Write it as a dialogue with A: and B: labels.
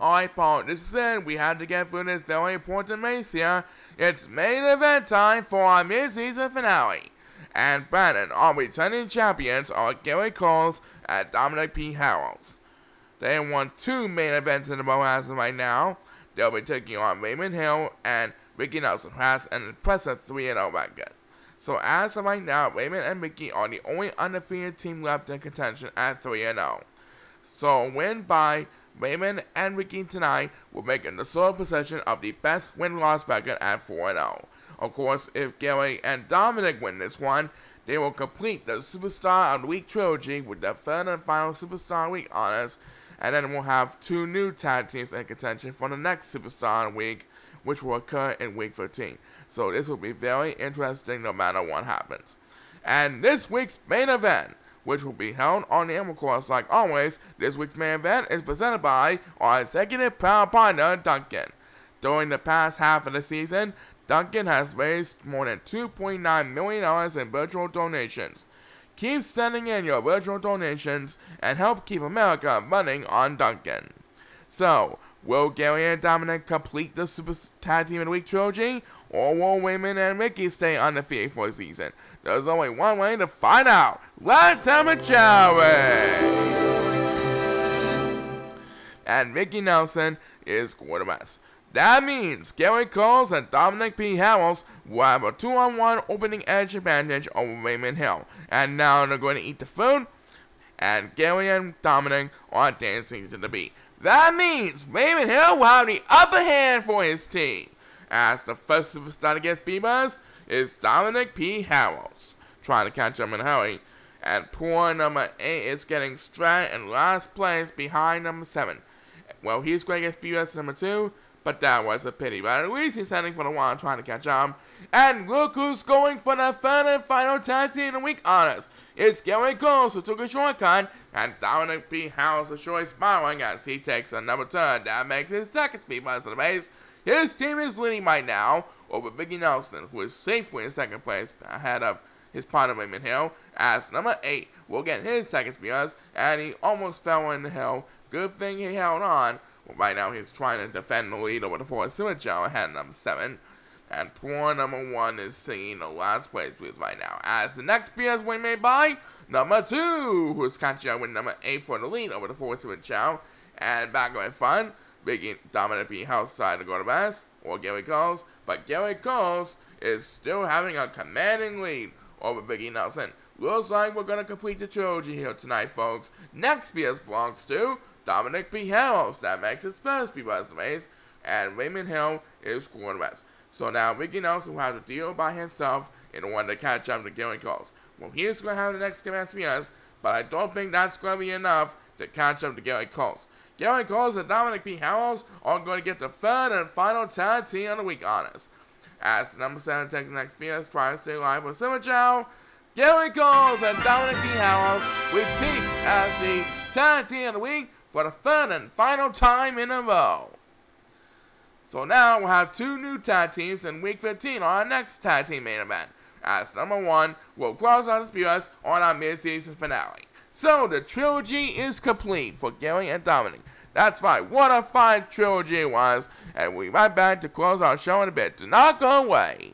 A: Alright, Paul, this is it. We had to get through this very important race here. It's main event time for our mid-season finale. And Brandon, our returning champions are Gary Coles and Dominick P. They won 2 main events in a row as of right now. They'll be taking on Raymond Hill and Ricky Nelson, who has an impressive 3-0 record. So as of right now, Raymond and Ricky are the only undefeated team left in contention at 3-0. So a win by Raymond and Ricky tonight will make it the sole possession of the best win-loss record at 4-0. Of course, if Gary and Dominic win this one, they will complete the Superstar of the Week trilogy with the third and final Superstar of the Week honors, and then we'll have 2 new tag teams in contention for the next Superstar of the Week, which will occur in Week 13. So this will be very interesting no matter what happens. And this week's main event, which will be held on the Emerald Course like always, this week's main event is presented by our executive proud partner, Duncan. During the past half of the season, Duncan has raised more than $2.9 million in virtual donations. Keep sending in your virtual donations and help keep America running on Duncan. So, will Gary and Dominic complete the Super Tag Team of the Week trilogy, or will Raymond and Ricky stay undefeated for the season? There's only one way to find out. Let's have a Chao race! And Ricky Nelson is quarterback. That means Gary Coles and Dominick P. will have a 2-on-1 opening edge advantage over Raymond Hill. And now they're going to eat the food, and Gary and Dominic are dancing to the beat. That means Raymond Hill will have the upper hand for his team. As the first superstar to get Beavers is Dominick P. trying to catch up in a hurry. And poor number 8 is getting straight in last place behind number 7. Well, he's going to get Beavers number 2. But that was a pity. But at least he's heading for the one trying to catch up. And look who's going for the third and final tag team of the week honors. It's Gary Coles who took a shortcut. And Dominick P. is short spiraling as he takes another turn. That makes his second speed buzz to the base. His team is leading right now over Ricky Nelson, who is safely in second place ahead of his partner Raymond Hill. As number 8 will get his second speed buzz. And he almost fell in the hill. Good thing he held on. Well, right now he's trying to defend the lead over the 4th Trilogy ahead of number 7. And poor number 1 is singing the last place with right now. As the next PS win made by number 2, who's catching up with number 8 for the lead over the 4th Trilogy. And back in front, Biggie Dominick P. side to go to best, or Gary Coles. But Gary Coles is still having a commanding lead over Biggie Nelson. Looks like we're going to complete the trilogy here tonight, folks. Next PS belongs to Dominick P. That makes his first speed buzz race, and Raymond Hill is quarterback. So now Ricky Nelson will have to deal by himself in order to catch up to Gary Coles. Well, he's going to have the next SPS, but I don't think that's going to be enough to catch up to Gary Coles. Gary Coles and Dominick P. are going to get the third and final tag team of the week honors. As number 7 takes the next PS, trying to stay alive with Chao, Gary Coles and Dominick P. repeat as the tag team of the week for the third and final time in a row. So now we'll have 2 new tag teams in Week 15 on our next tag team main event. As number 1 will close out the spears on our mid-season finale. So the trilogy is complete for Gary and Dominic. That's right, what a fine trilogy it was. And we'll be right back to close our show in a bit. Do not go away.